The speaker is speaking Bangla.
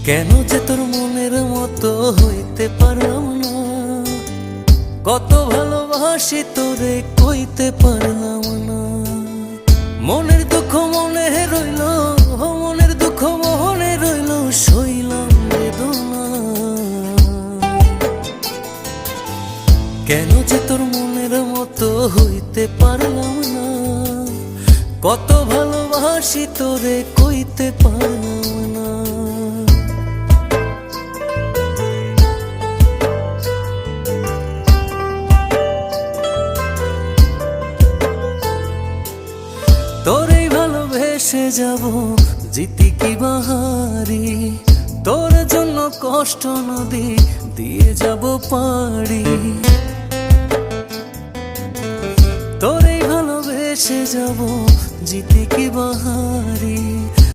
কেন যে তোর মনের মতো হইতে পারলাম না, কত ভালোবাসি তোরে কইতে পারলাম না। মনের দুঃখ মনে রইল, মনের দুঃখ মনে রইল, সইলাম বেদনা। কেন যে তোর মনের মতো হইতে পারলাম না, কত ভালোবাসি তোরে কইতে পারলাম না। তোরেই ভালোবেসে যাব জিতি কি বাহারি, তোর জন্য কষ্ট নদী দিয়ে যাব পাড়ি। তোরেই ভালোবেসে যাব জিতি কি বাহারি,